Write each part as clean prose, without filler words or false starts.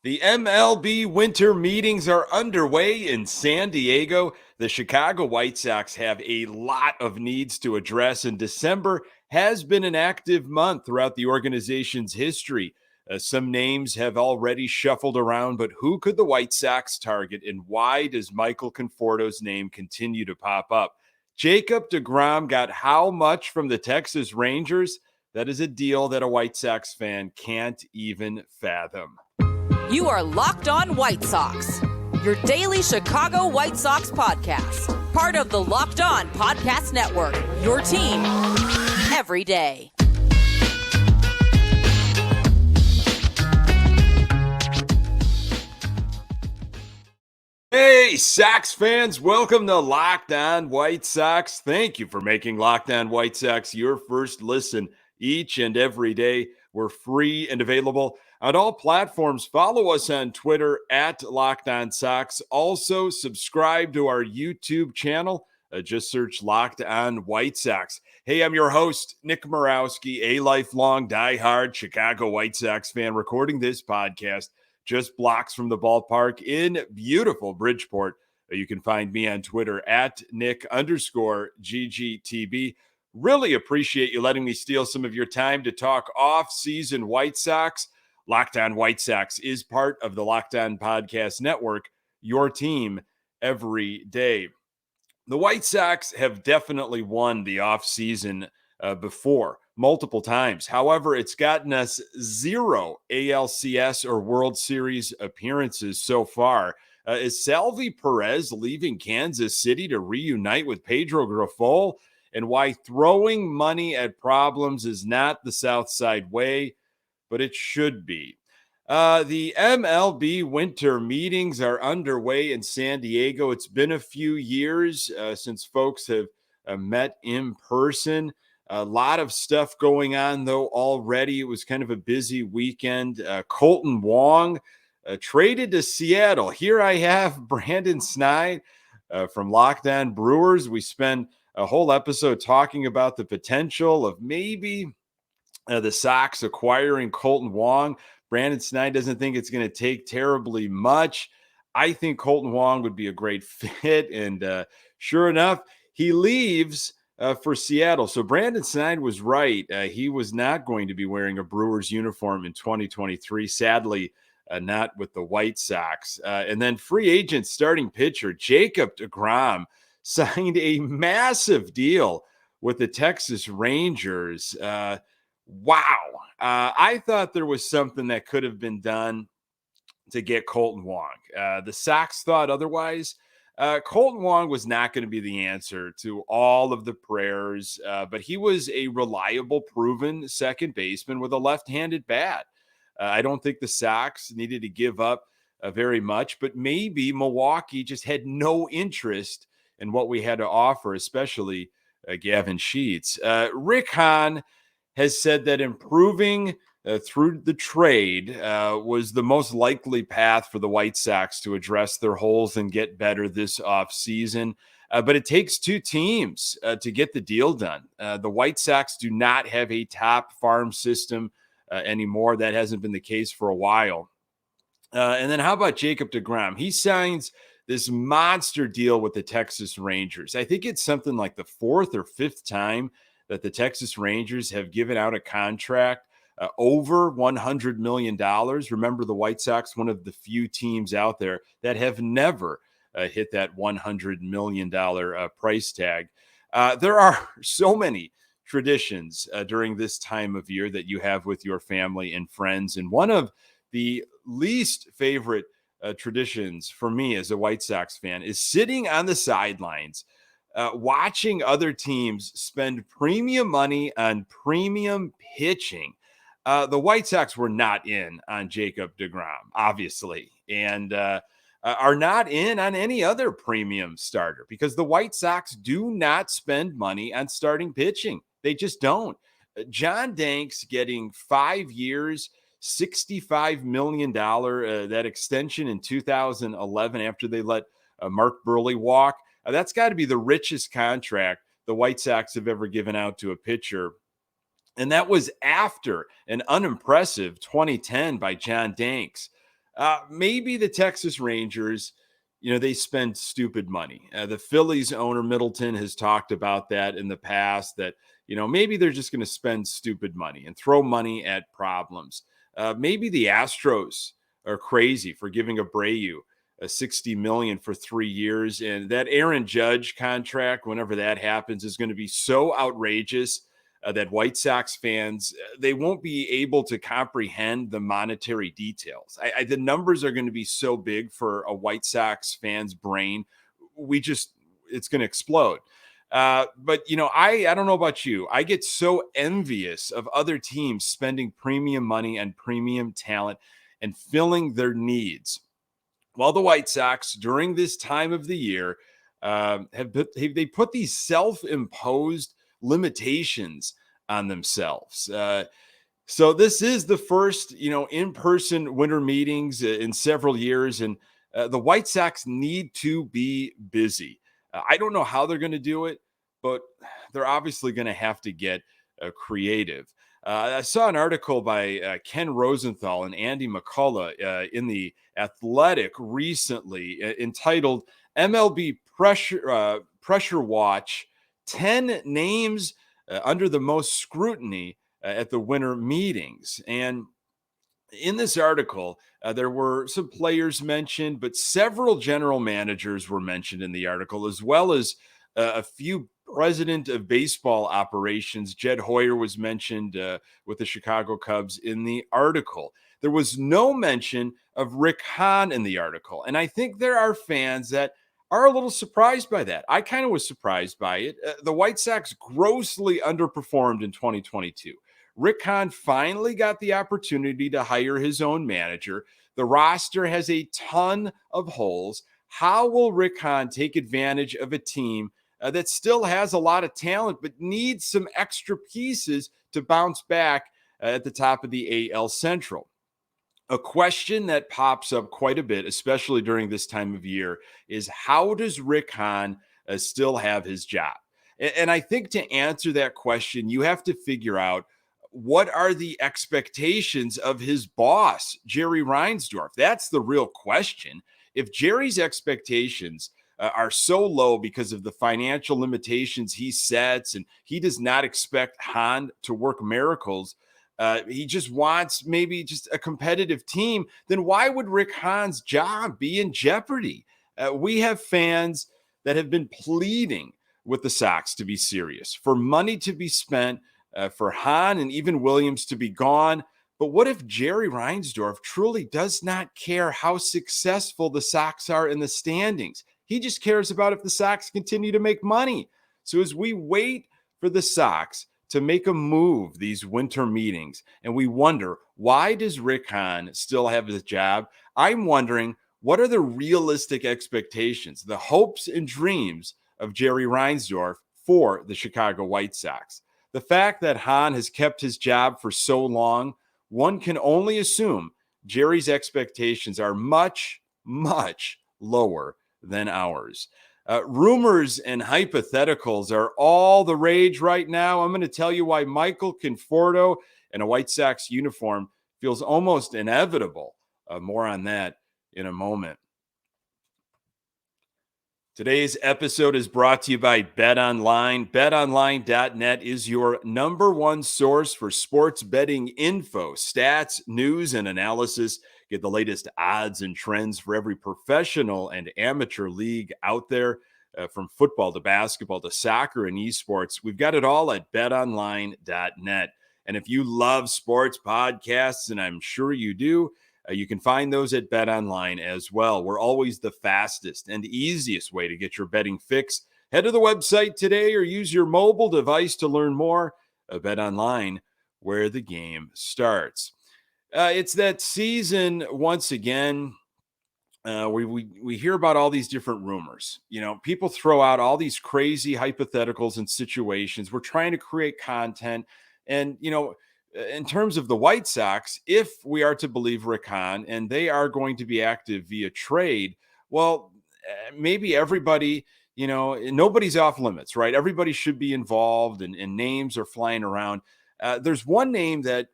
The MLB Winter Meetings are underway in San Diego. The Chicago White Sox have a lot of needs to address, and December has been an active month throughout the organization's history. Some names have already shuffled around, but who could the White Sox target, and why does Michael Conforto's name continue to pop up? Jacob deGrom got how much from the Texas Rangers? That is a deal that a White Sox fan can't even fathom. You are Locked On White Sox, your daily Chicago White Sox podcast. Part of the Locked On Podcast Network, your team every day. Hey, Sox fans, welcome to Locked On White Sox. Thank you for making Locked On White Sox your first listen each and every day. We're free and available on all platforms. Follow us on Twitter at Locked On Sox. Also, subscribe to our YouTube channel. Just search Locked On White Sox. Hey, I'm your host, Nick Morawski, a lifelong diehard Chicago White Sox fan, recording this podcast just blocks from the ballpark in beautiful Bridgeport. You can find me on Twitter at Nick_GGTB. Really appreciate you letting me steal some of your time to talk off-season White Sox. Locked On White Sox is part of the Locked On Podcast Network, your team every day. The White Sox have definitely won the offseason before, multiple times. However, it's gotten us 0 ALCS or World Series appearances so far. Is Salvy Perez leaving Kansas City to reunite with Pedro Grifol? And why throwing money at problems is not the South Side way, but it should be. The MLB Winter Meetings are underway in San Diego. It's been a few years since folks have met in person. A lot of stuff going on, though, already. It was kind of a busy weekend. Kolten Wong traded to Seattle. Here I have Brandon Snide from Locked On Brewers. We spent a whole episode talking about the potential of maybe the Sox acquiring Kolten Wong. Brandon Snide doesn't think it's going to take terribly much. I think Kolten Wong would be a great fit. And sure enough, he leaves for Seattle. So Brandon Snide was right. He was not going to be wearing a Brewers uniform in 2023. Sadly, not with the White Sox. And then free agent starting pitcher Jacob deGrom signed a massive deal with the Texas Rangers. Wow. I thought there was something that could have been done to get Kolten Wong. The Sox thought otherwise. Kolten Wong was not going to be the answer to all of the prayers, but he was a reliable, proven second baseman with a left-handed bat. I don't think the Sox needed to give up very much, but maybe Milwaukee just had no interest in what we had to offer, especially Gavin Sheets. Rick Hahn has said that improving through the trade was the most likely path for the White Sox to address their holes and get better this offseason. But it takes two teams to get the deal done. The White Sox do not have a top farm system anymore. That hasn't been the case for a while. And then how about Jacob deGrom? He signs this monster deal with the Texas Rangers. I think it's something like the fourth or fifth time that the Texas Rangers have given out a contract over $100 million. Remember, the White Sox, one of the few teams out there that have never hit that $100 million price tag. There are so many traditions during this time of year that you have with your family and friends. And one of the least favorite traditions for me as a White Sox fan is sitting on the sidelines watching other teams spend premium money on premium pitching. The White Sox were not in on Jacob deGrom, obviously, and are not in on any other premium starter because the White Sox do not spend money on starting pitching. They just don't. John Danks getting 5 years, $65 million, that extension in 2011 after they let Mark Burley walk. That's got to be the richest contract the White Sox have ever given out to a pitcher. And that was after an unimpressive 2010 by John Danks. Maybe the Texas Rangers, they spend stupid money. The Phillies owner Middleton has talked about that in the past, that, maybe they're just going to spend stupid money and throw money at problems. Maybe the Astros are crazy for giving Abreu $60 million for 3 years. And that Aaron Judge contract, whenever that happens, is going to be so outrageous that White Sox fans, they won't be able to comprehend the monetary details. The numbers are going to be so big for a White Sox fan's brain. It's going to explode. But, I don't know about you. I get so envious of other teams spending premium money and premium talent and filling their needs. While the White Sox, during this time of the year, they put these self-imposed limitations on themselves. So this is the first, in-person winter meetings in several years, and the White Sox need to be busy. I don't know how they're going to do it, but they're obviously going to have to get creative. I saw an article by Ken Rosenthal and Andy McCullough in the Athletic recently entitled MLB Pressure Watch, 10 names under the most scrutiny at the winter meetings. And in this article, there were some players mentioned, but several general managers were mentioned in the article, as well as a few president of baseball operations. Jed Hoyer was mentioned with the Chicago Cubs in the article. There was no mention of Rick Hahn in the article. And I think there are fans that are a little surprised by that. I kind of was surprised by it. The White Sox grossly underperformed in 2022. Rick Hahn finally got the opportunity to hire his own manager. The roster has a ton of holes. How will Rick Hahn take advantage of a team that still has a lot of talent, but needs some extra pieces to bounce back at the top of the AL Central? A question that pops up quite a bit, especially during this time of year, is how does Rick Hahn still have his job? And I think to answer that question, you have to figure out, what are the expectations of his boss, Jerry Reinsdorf? That's the real question. If Jerry's expectations are so low because of the financial limitations he sets, and he does not expect Hahn to work miracles, he just wants maybe just a competitive team, then why would Rick Hahn's job be in jeopardy? We have fans that have been pleading with the Sox to be serious, for money to be spent, for Hahn and even Williams to be gone. But what if Jerry Reinsdorf truly does not care how successful the Sox are in the standings? He just cares about if the Sox continue to make money. So as we wait for the Sox to make a move these winter meetings, and we wonder, why does Rick Hahn still have his job? I'm wondering, what are the realistic expectations, the hopes and dreams of Jerry Reinsdorf for the Chicago White Sox? The fact that Hahn has kept his job for so long, one can only assume Jerry's expectations are much, much lower than ours. Rumors and hypotheticals are all the rage right now. I'm going to tell you why Michael Conforto in a White Sox uniform feels almost inevitable. More on that in a moment. Today's episode is brought to you by BetOnline. BetOnline.net is your number one source for sports betting info, stats, news, and analysis. Get the latest odds and trends for every professional and amateur league out there, from football to basketball to soccer and esports. We've got it all at BetOnline.net. And if you love sports podcasts, and I'm sure you do, you can find those at BetOnline as well. We're always the fastest and easiest way to get your betting fix. Head to the website today or use your mobile device to learn more. BetOnline, where the game starts. It's that season once again. We hear about all these different rumors. People throw out all these crazy hypotheticals and situations. We're trying to create content. And, in terms of the White Sox, if we are to believe Rick Hahn and they are going to be active via trade, well, maybe everybody, nobody's off limits, right? Everybody should be involved, and names are flying around. There's one name that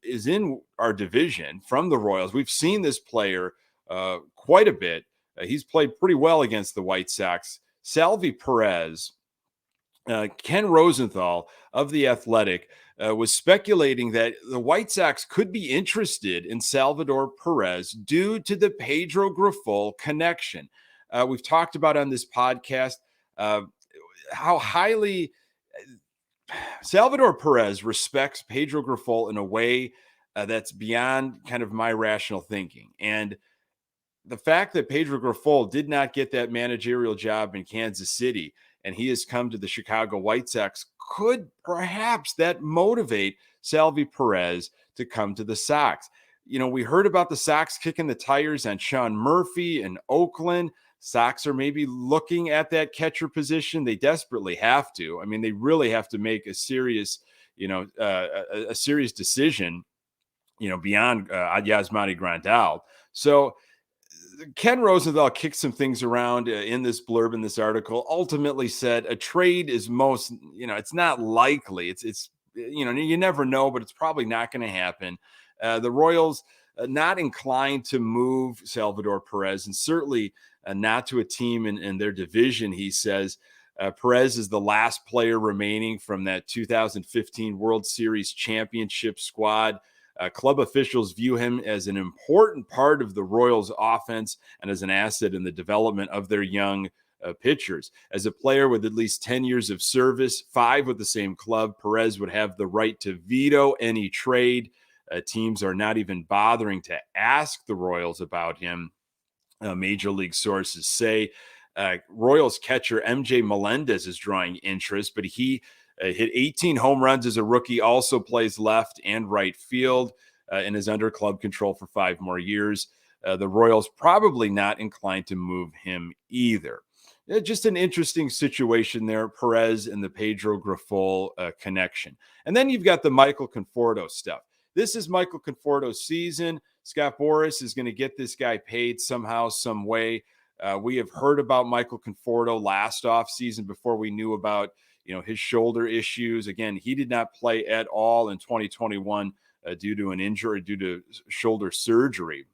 is in our division from the Royals. We've seen this player quite a bit. He's played pretty well against the White Sox. Salvy Perez. Ken Rosenthal of The Athletic was speculating that the White Sox could be interested in Salvador Perez due to the Pedro Grifol connection. We've talked about on this podcast how highly Salvador Perez respects Pedro Grifol in a way that's beyond kind of my rational thinking. And the fact that Pedro Grifol did not get that managerial job in Kansas City and he has come to the Chicago White Sox, could perhaps that motivate Salvy Perez to come to the Sox? You know, we heard about the Sox kicking the tires on Sean Murphy in Oakland. Sox are maybe looking at that catcher position. They desperately have to. I mean, they really have to make a serious, a serious decision, beyond Yasmani Grandal. So Ken Rosenthal kicked some things around in this blurb in this article, ultimately said a trade is it's not likely. It's you never know, but it's probably not going to happen. The Royals not inclined to move Salvador Perez, and certainly not to a team in their division, he says. Perez is the last player remaining from that 2015 World Series championship squad. Club officials view him as an important part of the Royals' offense and as an asset in the development of their young pitchers. As a player with at least 10 years of service, 5 with the same club, Perez would have the right to veto any trade. Teams are not even bothering to ask the Royals about him, Major League sources say. Royals catcher MJ Melendez is drawing interest, but he hit 18 home runs as a rookie, also plays left and right field, and is under club control for 5 more years. The Royals probably not inclined to move him either. Just an interesting situation there, Perez and the Pedro Grifol connection. And then you've got the Michael Conforto stuff. This is Michael Conforto's season. Scott Boras is going to get this guy paid somehow, some way. We have heard about Michael Conforto last offseason before we knew about his shoulder issues. Again, he did not play at all in 2021 due to an injury, due to shoulder surgery.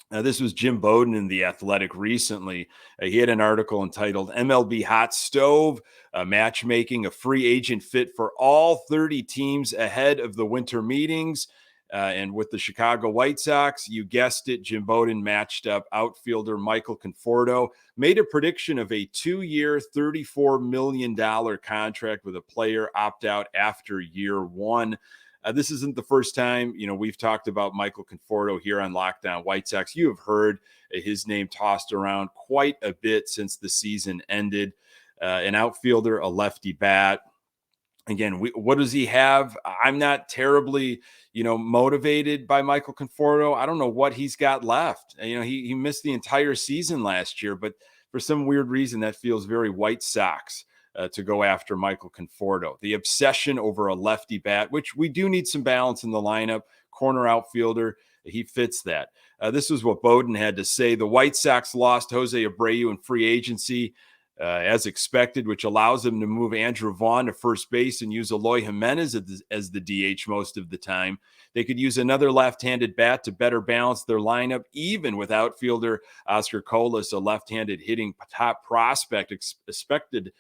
This was Jim Bowden in The Athletic recently. He had an article entitled MLB Hot Stove, Matchmaking, a Free Agent Fit for All 30 Teams Ahead of the Winter Meetings. And with the Chicago White Sox, you guessed it, Jim Bowden matched up outfielder Michael Conforto, made a prediction of a 2-year, $34 million contract with a player opt-out after year 1. This isn't the first time, we've talked about Michael Conforto here on Locked On White Sox. You have heard his name tossed around quite a bit since the season ended. An outfielder, a lefty bat. Again, what does he have? I'm not terribly, motivated by Michael Conforto. I don't know what he's got left. He missed the entire season last year, but for some weird reason, that feels very White Sox to go after Michael Conforto. The obsession over a lefty bat, which we do need some balance in the lineup, corner outfielder, he fits that. This is what Bowden had to say. The White Sox lost Jose Abreu in free agency, as expected, which allows them to move Andrew Vaughn to first base and use Eloy Jimenez as the DH most of the time. They could use another left-handed bat to better balance their lineup, even with outfielder Oscar Colas, a left-handed hitting top prospect expected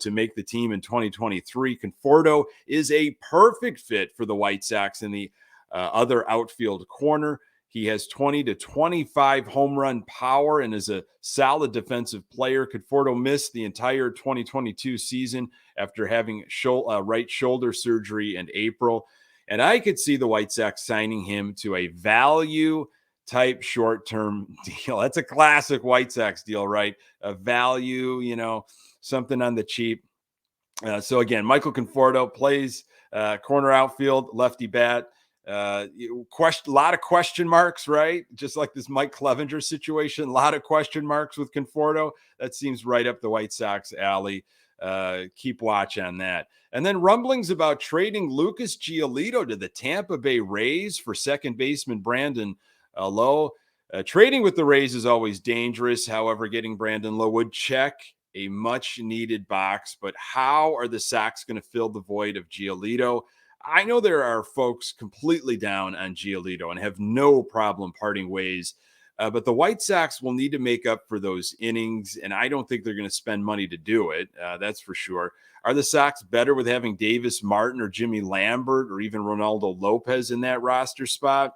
to make the team in 2023. Conforto is a perfect fit for the White Sox in the other outfield corner. He has 20 to 25 home run power and is a solid defensive player. Conforto missed the entire 2022 season after having right shoulder surgery in April. And I could see the White Sox signing him to a value type short-term deal. That's a classic White Sox deal, right? A value, something on the cheap. So again, Michael Conforto plays corner outfield, lefty bat. A lot of question marks, right? Just like this Mike Clevenger situation, a lot of question marks with Conforto. That seems right up the White Sox alley. Keep watch on that. And then rumblings about trading Lucas Giolito to the Tampa Bay Rays for second baseman Brandon Lowe. Trading with the Rays is always dangerous. However, getting Brandon Lowe would check a much needed box. But how are the Sox going to fill the void of Giolito? I know there are folks completely down on Giolito and have no problem parting ways. But the White Sox will need to make up for those innings, and I don't think they're going to spend money to do it. That's for sure. Are the Sox better with having Davis Martin or Jimmy Lambert or even Ronaldo Lopez in that roster spot?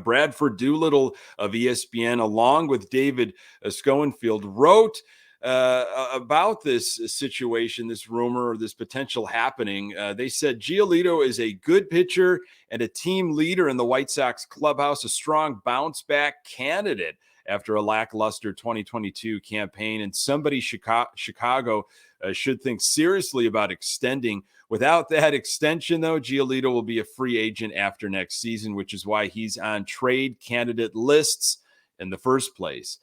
Bradford Doolittle of ESPN, along with David Schoenfield, wrote about this situation, this rumor, or this potential happening. They said Giolito is a good pitcher and a team leader in the White Sox clubhouse, a strong bounce back candidate after a lackluster 2022 campaign, and somebody Chicago should think seriously about extending. Without that extension, though, Giolito will be a free agent after next season, which is why he's on trade candidate lists in the first place.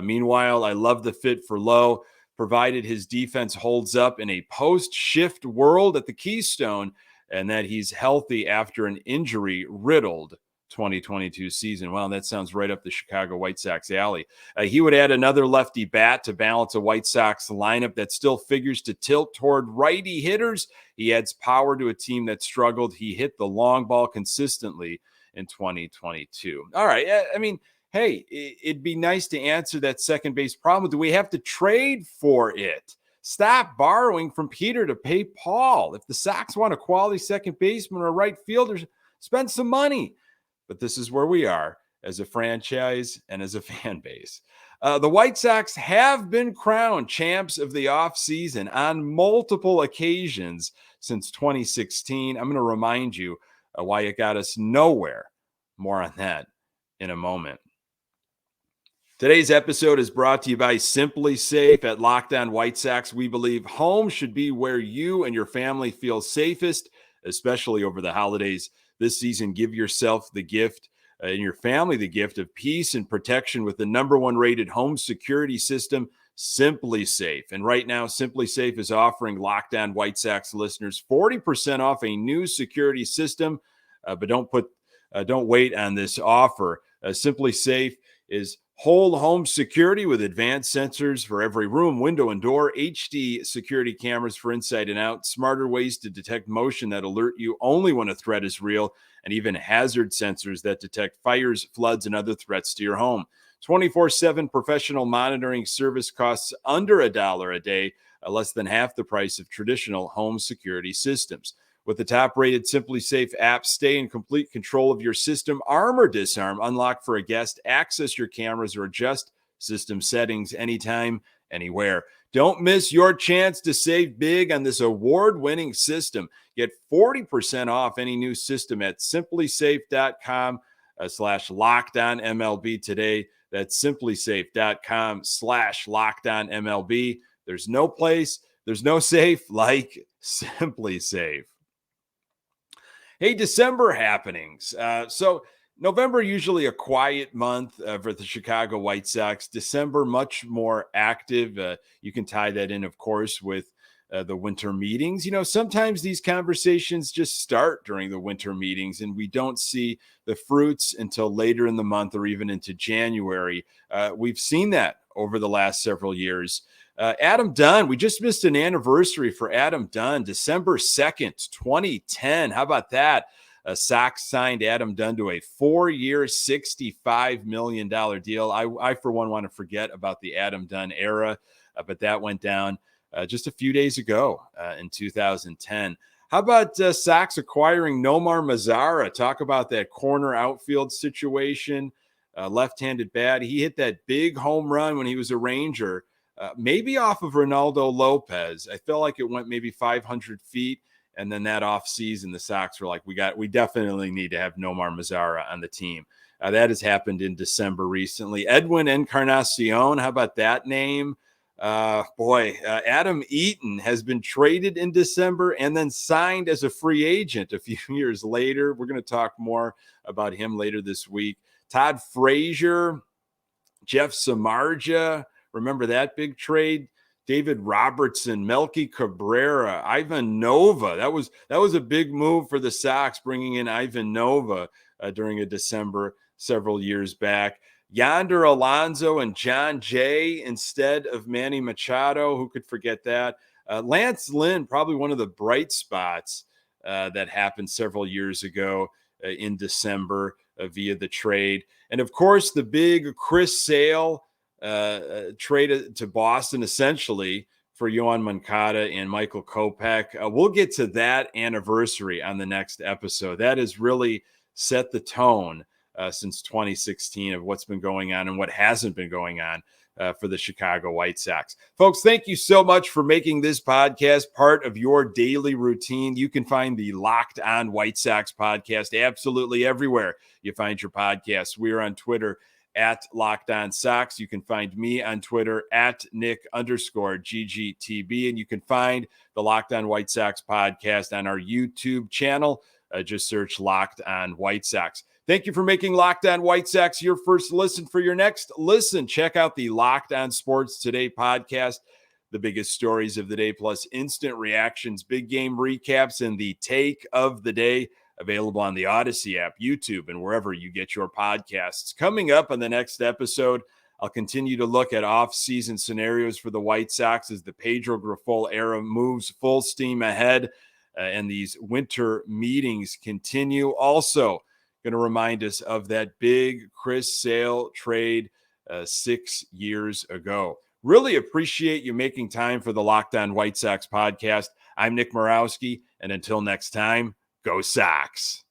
Meanwhile, I love the fit for Lowe, provided his defense holds up in a post-shift world at the Keystone and that he's healthy after an injury-riddled 2022 season. Well, that sounds right up the Chicago White Sox alley. He would add another lefty bat to balance a White Sox lineup that still figures to tilt toward righty hitters. He adds power to a team that struggled. He hit the long ball consistently in 2022. All right. I mean, hey, it'd be nice to answer that second base problem. Do we have to trade for it? Stop borrowing from Peter to pay Paul. If the Sox want a quality second baseman or a right fielder, spend some money. But this is where we are as a franchise and as a fan base. The White Sox have been crowned champs of the offseason on multiple occasions since 2016. I'm going to remind you why it got us nowhere. More on that in a moment. Today's episode is brought to you by Simply Safe. At Locked On White Sox, we believe home should be where you and your family feel safest, especially over the holidays. This season, give yourself the gift and your family the gift of peace and protection with the #1 rated home security system, Simply Safe. And right now, Simply Safe is offering Locked On White Sox listeners 40% off a new security system. But don't wait on this offer. Simply Safe is whole home security with advanced sensors for every room, window, and door, HD security cameras for inside and out, smarter ways to detect motion that alert you only when a threat is real, and even hazard sensors that detect fires, floods, and other threats to your home. 24/7 professional monitoring service costs under $1 a day, less than half the price of traditional home security systems. With the top-rated Simply Safe app, stay in complete control of your system. Arm or disarm, unlock for a guest, access your cameras, or adjust system settings anytime, anywhere. Don't miss your chance to save big on this award-winning system. Get 40% off any new system at simplysafe.com/LockedOnMLB today. That's simplysafe.com/LockedOnMLB. There's no safe like Simply Safe. Hey, December happenings. So November, usually a quiet month for the Chicago White Sox. December, much more active. You can tie that in, of course, with the winter meetings. You know, sometimes these conversations just start during the winter meetings and we don't see the fruits until later in the month or even into January. We've seen that over the last several years. Adam Dunn, we just missed an anniversary for Adam Dunn, December 2nd, 2010. How about that? Sox signed Adam Dunn to a 4-year, $65 million deal. I, for one, want to forget about the Adam Dunn era, but that went down just a few days ago in 2010. How about Sox acquiring Nomar Mazara? Talk about that corner outfield situation. Left-handed bat. He hit that big home run when he was a Ranger. Maybe off of Ronaldo Lopez. I felt like it went maybe 500 feet. And then that offseason, the Sox were like, we definitely need to have Nomar Mazara on the team. That has happened in December recently. Edwin Encarnacion, how about that name? Adam Eaton has been traded in December and then signed as a free agent a few years later. We're going to talk more about him later this week. Todd Frazier, Jeff Samardzija, remember that big trade? David Robertson, Melky Cabrera, Ivan Nova. That was a big move for the Sox, bringing in Ivan Nova during a December several years back. Yonder Alonso and John Jay instead of Manny Machado. Who could forget that? Lance Lynn, probably one of the bright spots that happened several years ago in December via the trade. And of course, the big Chris Sale trade to Boston, essentially, for Yoán Moncada and Michael Kopech. We'll get to that anniversary on the next episode. That has really set the tone since 2016 of what's been going on and what hasn't been going on for the Chicago White Sox. Folks, thank you so much for making this podcast part of your daily routine. You can find the Locked On White Sox podcast absolutely everywhere you find your podcasts. We're on Twitter at Locked On Sox. You can find me on Twitter at Nick_GGTB. And you can find the Locked On White Sox podcast on our YouTube channel. Just search Locked On White Sox. Thank you for making Locked On White Sox your first listen. For your next listen, check out the Locked On Sports Today podcast, the biggest stories of the day, plus instant reactions, big game recaps, and the take of the day, available on the Odyssey app, YouTube, and wherever you get your podcasts. Coming up on the next episode, I'll continue to look at off-season scenarios for the White Sox as the Pedro Grifol era moves full steam ahead, and these winter meetings continue. Also, going to remind us of that big Chris Sale trade 6 years ago. Really appreciate you making time for the Locked On White Sox podcast. I'm Nick Morawski, and until next time, go Sox.